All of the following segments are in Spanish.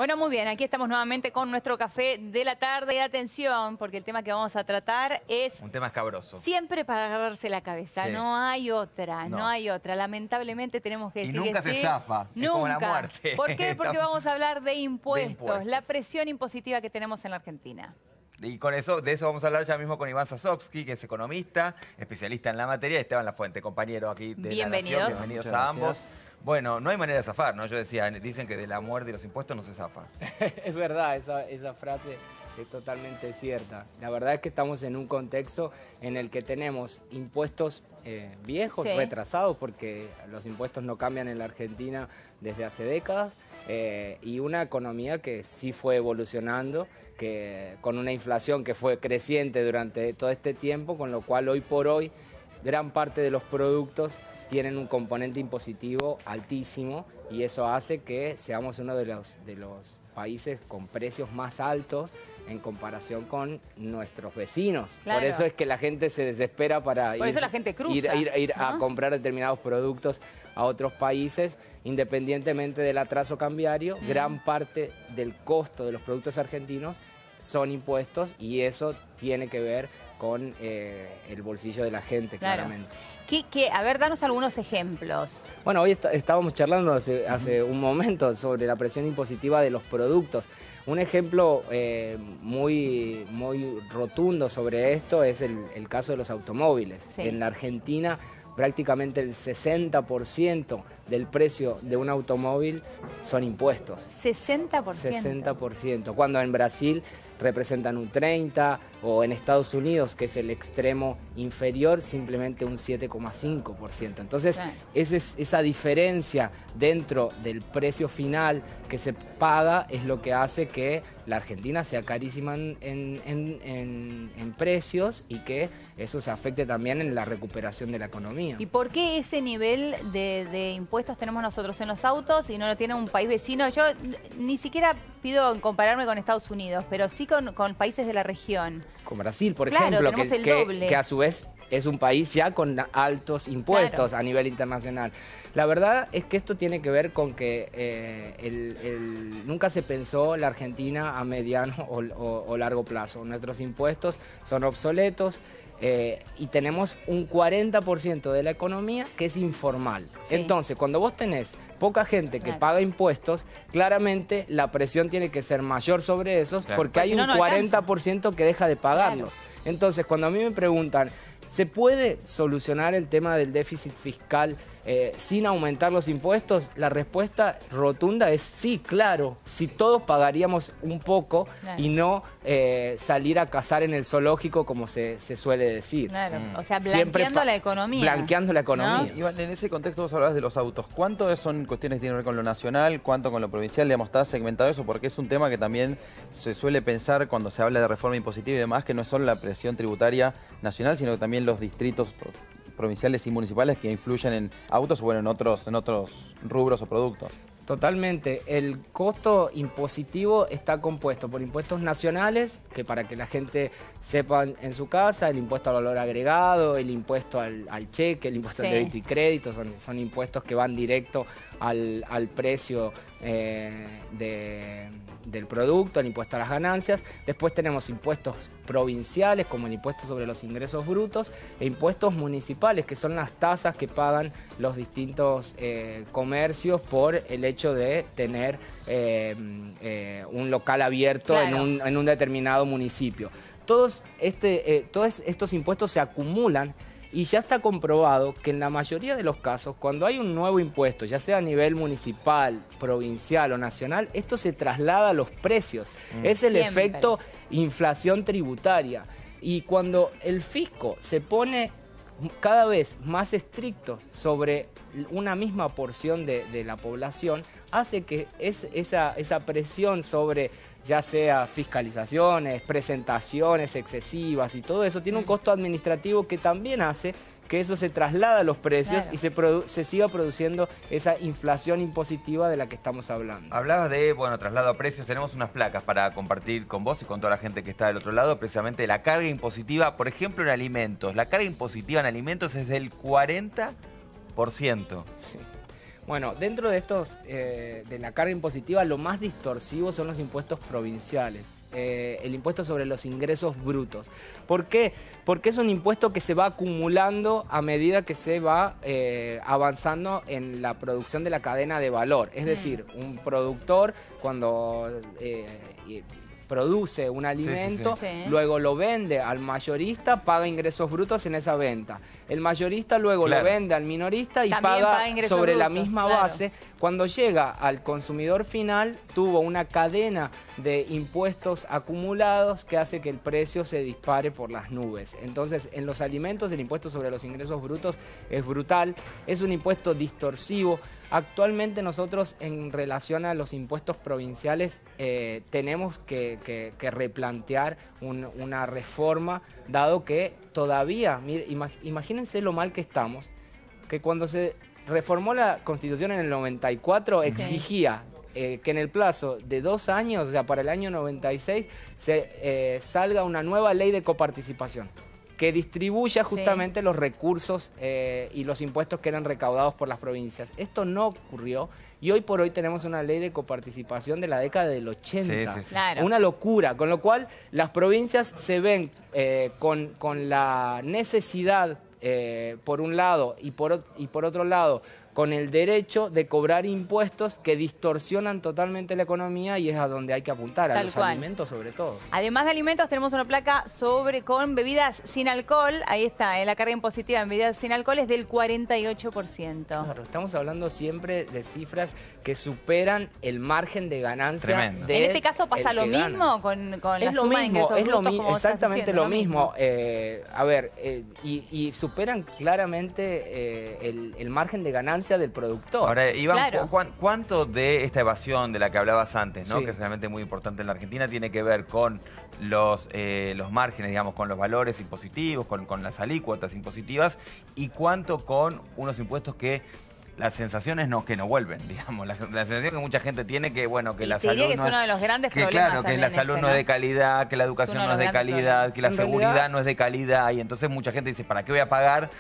Bueno, muy bien, aquí estamos nuevamente con nuestro café de la tarde. Y atención, porque el tema que vamos a tratar es... Un tema escabroso. Siempre para agarrarse la cabeza, Sí. no hay otra, No. no hay otra. Lamentablemente tenemos que Y decir nunca que se sí. zafa, es como la muerte. ¿Por qué? Porque vamos a hablar de impuestos, la impuestos. presión impositiva que tenemos en la Argentina. Y de eso vamos a hablar ya mismo con Iván Sosovsky, que es economista, especialista en la materia, y Esteban Lafuente, compañero aquí de Bienvenidos. La Nación. Bienvenidos a ambos. Bueno, no hay manera de zafar, ¿no? Yo decía, dicen que de la muerte y los impuestos no se zafa. Es verdad, esa frase es totalmente cierta. La verdad es que estamos en un contexto en el que tenemos impuestos viejos, Sí. retrasados, porque los impuestos no cambian en la Argentina desde hace décadas, y una economía que sí fue evolucionando, que con una inflación que fue creciente durante todo este tiempo, con lo cual hoy por hoy gran parte de los productos tienen un componente impositivo altísimo y eso hace que seamos uno de los países con precios más altos en comparación con nuestros vecinos. Claro. Por eso es que la gente se desespera para Por eso la gente cruza, ir ¿no? a comprar determinados productos a otros países, independientemente del atraso cambiario. Gran parte del costo de los productos argentinos son impuestos y eso tiene que ver con el bolsillo de la gente, Claro. claramente. A ver, danos algunos ejemplos. Bueno, hoy estábamos charlando hace un momento sobre la presión impositiva de los productos. Un ejemplo muy rotundo sobre esto es el caso de los automóviles. Sí. En la Argentina prácticamente el 60% del precio de un automóvil son impuestos. 60%. 60%, cuando en Brasil representan un 30%, o en Estados Unidos, que es el extremo inferior, simplemente un 7,5%. Entonces, Claro. esa diferencia dentro del precio final que se paga es lo que hace que la Argentina sea carísima en precios y que eso se afecte también en la recuperación de la economía. ¿Y por qué ese nivel de impuestos tenemos nosotros en los autos y no lo tiene un país vecino? Yo ni siquiera pido compararme con Estados Unidos, pero sí con países de la región. Con Brasil, por Claro, ejemplo, tenemos el doble. que a su vez es un país ya con altos impuestos Claro. a nivel internacional. La verdad es que esto tiene que ver con que nunca se pensó la Argentina a mediano o largo plazo. Nuestros impuestos son obsoletos. Y tenemos un 40% de la economía que es informal. Sí. Entonces, cuando vos tenés poca gente que Claro. paga impuestos, claramente la presión tiene que ser mayor sobre esos, Claro. porque Pues hay si no, un no alcanza. 40% que deja de pagarlo. Claro. Entonces, cuando a mí me preguntan, ¿se puede solucionar el tema del déficit fiscal sin aumentar los impuestos? La respuesta rotunda es sí, claro. Si todos pagaríamos un poco Claro. y no salir a cazar en el zoológico, como se suele decir. Claro, o sea, Siempre blanqueando la economía. Blanqueando la economía. ¿No? Iván, en ese contexto vos hablabas de los autos. ¿Cuánto son cuestiones que tienen que ver con lo nacional? ¿Cuánto con lo provincial? Digamos, ¿está segmentado eso? Porque es un tema que también se suele pensar cuando se habla de reforma impositiva y demás, que no es solo la presión tributaria nacional, sino que también los distritos provinciales y municipales que influyen en autos o bueno, en otros rubros o productos. Totalmente. El costo impositivo está compuesto por impuestos nacionales, que para que la gente sepa en su casa, el impuesto al valor agregado, el impuesto al cheque, el impuesto Sí. al débito y crédito, son impuestos que van directo al precio del producto, el impuesto a las ganancias. Después tenemos impuestos provinciales, como el impuesto sobre los ingresos brutos, e impuestos municipales, que son las tasas que pagan los distintos comercios por el hecho de tener un local abierto Claro. en un determinado municipio. Todos estos impuestos se acumulan y ya está comprobado que en la mayoría de los casos, cuando hay un nuevo impuesto, ya sea a nivel municipal, provincial o nacional, esto se traslada a los precios. Es el Siempre. efecto inflación tributaria. Y cuando el fisco se pone cada vez más estricto sobre una misma porción de la población, hace que esa presión sobre ya sea fiscalizaciones, presentaciones excesivas y todo eso, tiene un costo administrativo que también hace que eso se traslada a los precios. Claro. Y se siga produciendo esa inflación impositiva de la que estamos hablando. Hablabas de, bueno, traslado a precios. Tenemos unas placas para compartir con vos y con toda la gente que está del otro lado, precisamente de la carga impositiva, por ejemplo, en alimentos. La carga impositiva en alimentos es del 40%. Sí. Bueno, dentro de estos, de la carga impositiva, lo más distorsivo son los impuestos provinciales. El impuesto sobre los ingresos brutos. ¿Por qué? Porque es un impuesto que se va acumulando a medida que se va avanzando en la producción de la cadena de valor. Es decir, un productor cuando produce un alimento, Sí. luego lo vende al mayorista, paga ingresos brutos en esa venta. El mayorista luego lo vende al minorista y También paga paga ingresos sobre la brutos, misma claro. base. Cuando llega al consumidor final, tuvo una cadena de impuestos acumulados que hace que el precio se dispare por las nubes. Entonces, en los alimentos, el impuesto sobre los ingresos brutos es brutal, es un impuesto distorsivo. Actualmente nosotros, en relación a los impuestos provinciales, tenemos que replantear una reforma, dado que todavía, mire, imagínense lo mal que estamos, que cuando se reformó la Constitución en el 94 exigía que en el plazo de 2 años, o sea, para el año 96, salga una nueva ley de coparticipación que distribuya justamente los recursos y los impuestos que eran recaudados por las provincias. Esto no ocurrió y hoy por hoy tenemos una ley de coparticipación de la década del 80. Sí, sí, sí. Claro. Una locura, con lo cual las provincias se ven con la necesidad, por un lado, y por otro lado, con el derecho de cobrar impuestos que distorsionan totalmente la economía, y es a donde hay que apuntar, a Tal los cual. alimentos sobre todo. Además de alimentos, tenemos una placa con bebidas sin alcohol. Ahí está, la carga impositiva en bebidas sin alcohol es del 48%. Claro, estamos hablando siempre de cifras que superan el margen de ganancia. Tremendo. En este caso pasa el lo que gana. mismo con la Es lo suma de mismo, ingresos es lo brutos, mismo, como estás exactamente diciendo, lo mismo. A ver, y superan claramente el margen de ganancia del productor. Ahora, Iván, Claro. ¿cuánto de esta evasión de la que hablabas antes, ¿no? Sí. Que es realmente muy importante en la Argentina, tiene que ver con los márgenes, digamos, con los valores impositivos, con las alícuotas impositivas, y cuánto con unos impuestos que las sensaciones que no vuelven, digamos, la sensación que mucha gente tiene que, bueno, que Y la te diría salud que es no uno de los grandes que problemas claro, que la también salud ese, no es ¿no? de calidad, que la Es educación uno de no es los de grandes calidad, problemas. que la En seguridad realidad- no es de calidad, y entonces mucha gente dice, ¿para qué voy a pagar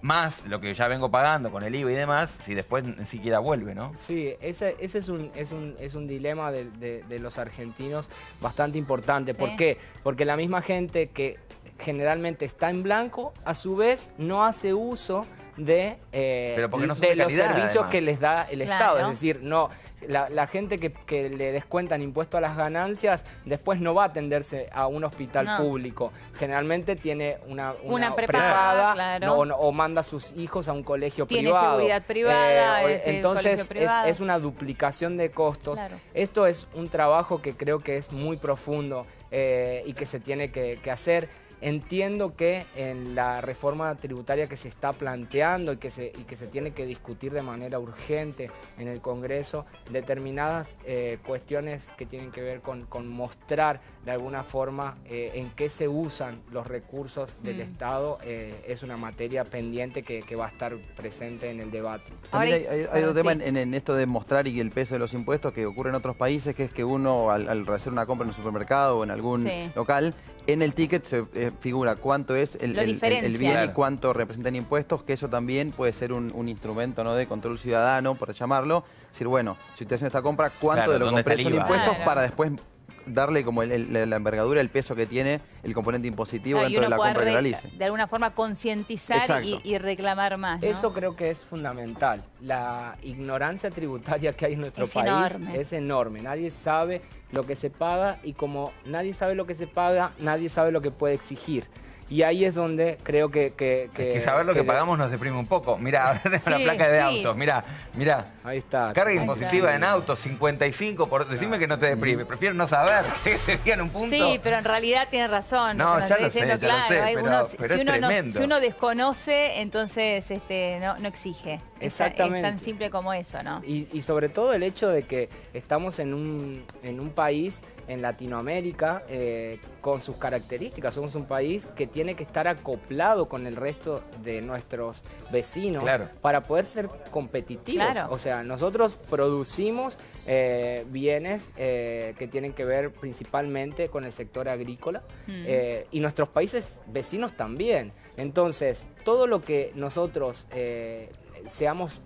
más lo que ya vengo pagando con el IVA y demás, si después ni siquiera vuelve, ¿no? Sí, ese es un dilema de los argentinos bastante importante. ¿Por Sí. qué? Porque la misma gente que generalmente está en blanco, a su vez no hace uso de Pero porque no son de de los calidad, servicios además. que les da el Claro. Estado. Es decir, no, la gente que le descuentan impuesto a las ganancias después no va a atenderse a un hospital No. público. Generalmente tiene una Una prepaga, claro. o manda a sus hijos a un colegio Tiene privado. seguridad privada, Entonces colegio privado. es una duplicación de costos. Claro. Esto es un trabajo que creo que es muy profundo y que se tiene que hacer. Entiendo que en la reforma tributaria que se está planteando y que se tiene que discutir de manera urgente en el Congreso, determinadas cuestiones que tienen que ver con mostrar de alguna forma en qué se usan los recursos del Estado, es una materia pendiente que va a estar presente en el debate. También hay otro tema sí. en esto de mostrar y el peso de los impuestos que ocurre en otros países, que es que uno al hacer una compra en un supermercado o en algún Sí. local, en el ticket se figura cuánto es el diferencia. bien y Claro. cuánto representan impuestos, que eso también puede ser un instrumento, ¿no?, de control ciudadano, por llamarlo. Es decir, bueno, si estoy haciendo esta compra, ¿cuánto Claro, de lo que ¿dónde está compré el son IVA? impuestos? Claro. Para después darle como la envergadura, el peso que tiene el componente impositivo Claro, y dentro de uno la pueda compra que realice. de alguna forma concientizar Exacto. y reclamar más, ¿no? Eso creo que es fundamental. La ignorancia tributaria que hay en nuestro Es país enorme. es enorme. Nadie sabe lo que se paga y como nadie sabe lo que se paga, nadie sabe lo que puede exigir. Y ahí es donde creo que Es que saber lo que pagamos nos deprime un poco. Mira, ahora tengo la Sí, placa de sí. autos. Mira. Ahí está. Carga Ahí impositiva está. en autos, 55 por... Decime que no te deprime. Prefiero no saber. ¿Te un punto? Sí, pero en realidad tiene razón. No, lo que ya estoy lo sé, diciendo, ya lo sé, hay pero si es uno tremendo. si uno desconoce, entonces no exige. Exactamente. Es tan simple como eso, ¿no? Y sobre todo el hecho de que estamos en un país, en Latinoamérica, con sus características. Somos un país que tiene que estar acoplado con el resto de nuestros vecinos Claro. para poder ser competitivos. Claro. O sea, nosotros producimos bienes que tienen que ver principalmente con el sector agrícola y nuestros países vecinos también. Entonces, todo lo que nosotros seamos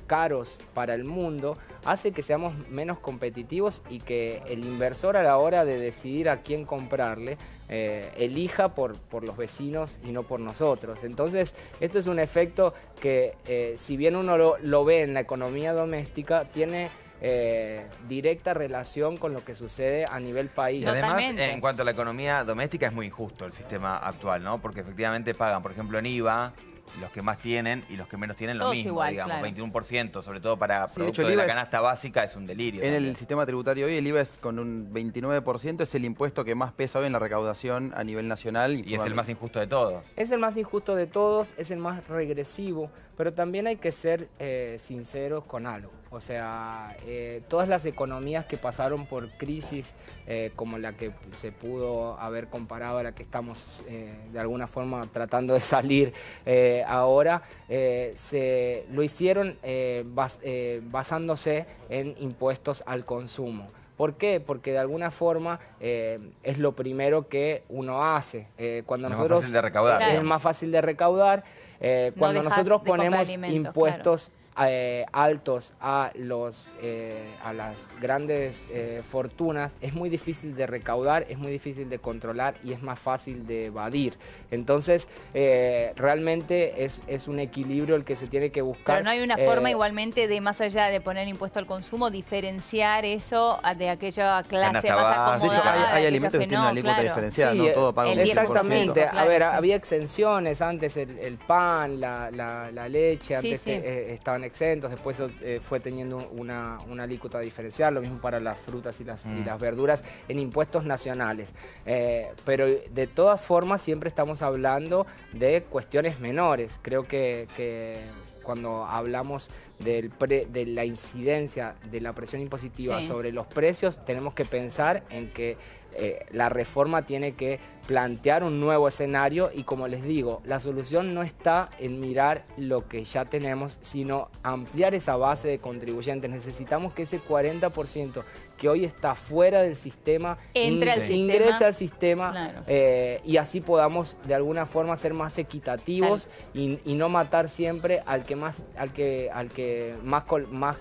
caros para el mundo, hace que seamos menos competitivos y que el inversor a la hora de decidir a quién comprarle, elija por los vecinos y no por nosotros. Entonces, esto es un efecto que, si bien uno lo ve en la economía doméstica, tiene directa relación con lo que sucede a nivel país. Y además, Totalmente. en cuanto a la economía doméstica, es muy injusto el sistema actual, ¿no? Porque efectivamente pagan, por ejemplo, en IVA, los que más tienen y los que menos tienen lo Todos mismo, igual, digamos, claro. 21%, sobre todo para Sí, de productos hecho, de el la IVA canasta básica, es un delirio. En también. el sistema tributario hoy el IVA es con un 29%, es el impuesto que más pesa hoy en la recaudación a nivel nacional. Y es el más injusto de todos. Es el más injusto de todos, es el más regresivo, pero también hay que ser sinceros con algo. O sea, todas las economías que pasaron por crisis, como la que se pudo haber comparado a la que estamos de alguna forma tratando de salir ahora, lo hicieron basándose en impuestos al consumo. ¿Por qué? Porque de alguna forma es lo primero que uno hace. Cuando Es más nosotros fácil de recaudar. Claro. es más fácil de recaudar. Cuando dejás nosotros de comprar ponemos alimentos, impuestos altos a las grandes fortunas, es muy difícil de recaudar, es muy difícil de controlar y es más fácil de evadir. Entonces, realmente es un equilibrio el que se tiene que buscar. Pero no hay una forma igualmente de, más allá de poner el impuesto al consumo, diferenciar eso de aquella clase Canasta más básica. De hecho, acomodada. hay aquellos alimentos que tienen una alícuota claro. diferenciada, Sí, no todo paga un el 10%. exactamente. claro, A ver, sí. había exenciones antes, el pan, la leche, Sí, antes sí. estaban exentos, después fue teniendo una alícuota diferencial, lo mismo para las frutas y las verduras en impuestos nacionales. Pero de todas formas siempre estamos hablando de cuestiones menores. Creo que cuando hablamos de la incidencia de la presión impositiva Sí. sobre los precios, tenemos que pensar en que la reforma tiene que plantear un nuevo escenario y, como les digo, la solución no está en mirar lo que ya tenemos, sino ampliar esa base de contribuyentes. Necesitamos que ese 40% que hoy está fuera del sistema Entre al sistema. ingrese al sistema, Claro. y así podamos de alguna forma ser más equitativos y no matar siempre al que más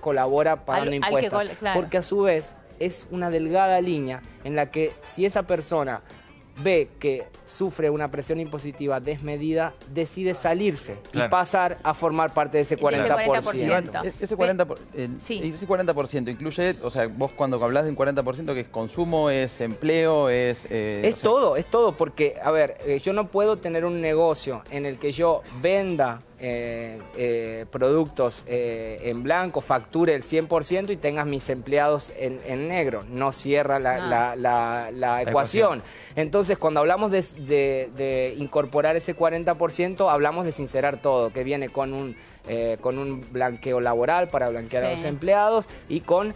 colabora pagando Al que impuestos. claro. Porque a su vez es una delgada línea en la que si esa persona ve que sufre una presión impositiva desmedida, decide salirse Claro. y pasar a formar parte de ese De ese 40%. 40%. Ese 40%, Sí. ese 40% incluye, o sea, vos cuando hablas de un 40% que es consumo, es empleo, es... Es o sea, todo, porque, a ver, yo no puedo tener un negocio en el que yo venda productos en blanco, facture el 100% y tengas mis empleados en negro. No cierra la ecuación. Entonces, cuando hablamos de incorporar ese 40%, hablamos de sincerar todo, que viene con un blanqueo laboral para blanquear a los Sí. empleados y con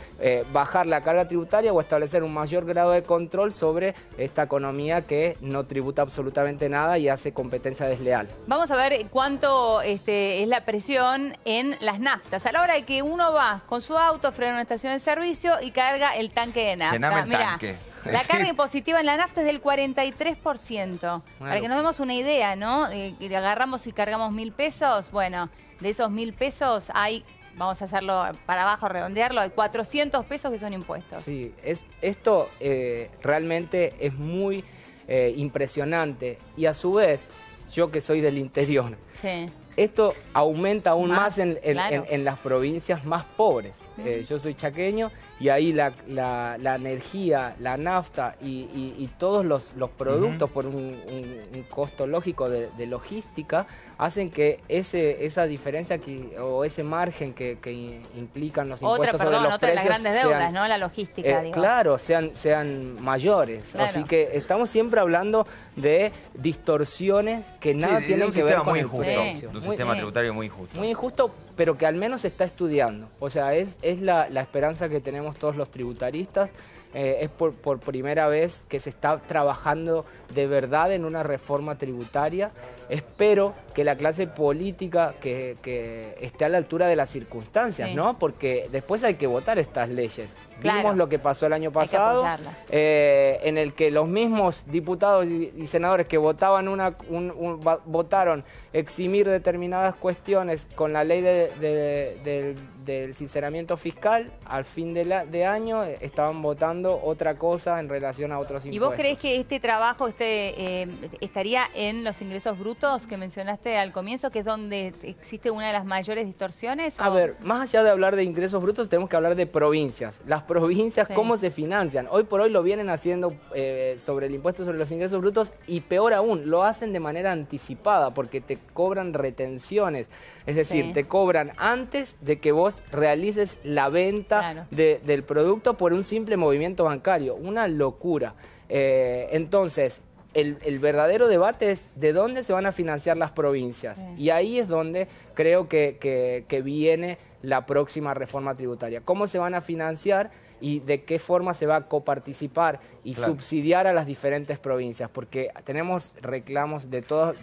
bajar la carga tributaria o establecer un mayor grado de control sobre esta economía que no tributa absolutamente nada y hace competencia desleal. Vamos a ver cuánto es la presión en las naftas. A la hora de que uno va con su auto, frena en una estación de servicio y carga el tanque de nafta. Llename el Mirá, tanque. la carga impositiva en la nafta es del 43%. Para que nos demos una idea, ¿no? Que agarramos y cargamos 1.000 pesos, bueno, de esos 1.000 pesos hay, vamos a hacerlo para abajo, redondearlo, hay 400 pesos que son impuestos. Sí, esto realmente es muy impresionante y a su vez, yo que soy del interior, Sí. esto aumenta aún Más, más claro. en las provincias más pobres. Yo soy chaqueño y ahí la energía, la nafta y todos los productos por un costo lógico de logística hacen que esa diferencia o ese margen que implican los impuestos sobre los otra de las precios grandes deudas, ¿no? La logística, digo. claro, sean mayores. Claro. Así que estamos siempre hablando de distorsiones que nada Sí, de tienen un que ver sistema con muy el injusto. precio. De un Muy- sistema tributario muy injusto. muy injusto, pero que al menos se está estudiando. O sea, es la esperanza que tenemos todos los tributaristas. es por primera vez que se está trabajando de verdad en una reforma tributaria. Espero que la clase política que esté a la altura de las circunstancias, Sí. ¿no? Porque después hay que votar estas leyes. Claro. Vimos lo que pasó el año Hay que pasado, apoyarlas. en el que los mismos diputados y senadores que votaban votaron eximir determinadas cuestiones con la ley del sinceramiento fiscal, al fin de año estaban votando otra cosa en relación a otros ¿Y impuestos. vos creés que este trabajo estaría en los ingresos brutos que mencionaste al comienzo, que es donde existe una de las mayores distorsiones? A o- ver, más allá de hablar de ingresos brutos, tenemos que hablar de provincias. Las provincias, Sí. ¿cómo se financian? Hoy por hoy lo vienen haciendo sobre el impuesto sobre los ingresos brutos y peor aún, lo hacen de manera anticipada porque te cobran retenciones. Es decir, Sí. te cobran antes de que vos realices la venta Claro. del producto por un simple movimiento bancario. Una locura. Entonces, el verdadero debate es de dónde se van a financiar las provincias. Sí. Y ahí es donde creo que viene la próxima reforma tributaria. ¿Cómo se van a financiar y de qué forma se va a coparticipar y Claro. subsidiar a las diferentes provincias? Porque tenemos reclamos de todas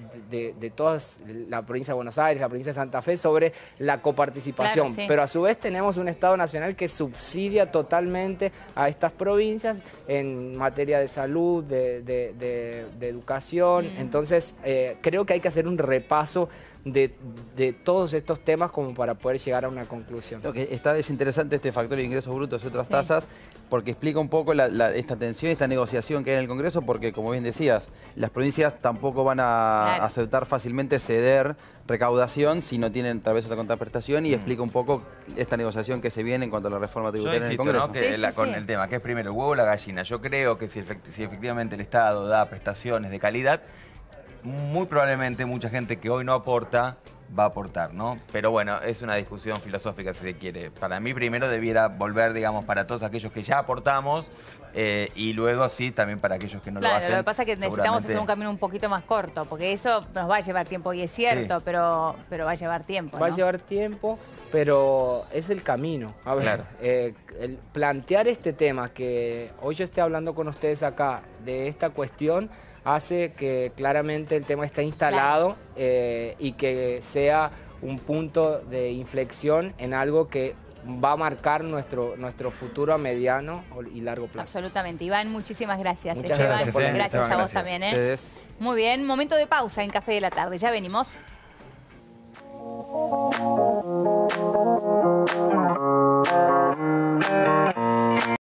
la provincia de Buenos Aires, la provincia de Santa Fe sobre la coparticipación. Claro, sí. Pero a su vez tenemos un Estado nacional que subsidia totalmente a estas provincias en materia de salud, de educación. Entonces, creo que hay que hacer un repaso de todos estos temas como para poder llegar a una conclusión. Lo que es interesante este factor de ingresos brutos y otras Sí. tasas, porque explica un poco esta tensión, esta negociación que hay en el Congreso, porque como bien decías, las provincias tampoco van a Claro. aceptar fácilmente ceder recaudación si no tienen tal vez otra contraprestación, y explica un poco esta negociación que se viene en cuanto a la reforma Yo tributaria en el insisto, Congreso. ¿no? Que Sí, sí, con sí. el tema, que es primero el huevo o la gallina. Yo creo que si efectivamente el Estado da prestaciones de calidad, muy probablemente mucha gente que hoy no aporta va a aportar, ¿no? Pero bueno, es una discusión filosófica si se quiere. Para mí primero debiera volver, digamos, para todos aquellos que ya aportamos y luego sí, también para aquellos que no lo Claro, hacen. lo que pasa es que necesitamos seguramente- hacer un camino un poquito más corto, porque eso nos va a llevar tiempo, y es cierto, Sí. pero va a llevar tiempo, Va a ¿no? llevar tiempo, pero es el camino. A ver, Claro. el plantear este tema, que hoy yo esté hablando con ustedes acá de esta cuestión, hace que claramente el tema esté instalado y que sea un punto de inflexión en algo que va a marcar nuestro futuro a mediano y largo plazo. Absolutamente. Iván, muchísimas gracias. Muchas Esteban, gracias, Esteban, gracias a vos gracias. también. Ustedes- Muy bien, momento de pausa en Café de la Tarde. Ya venimos.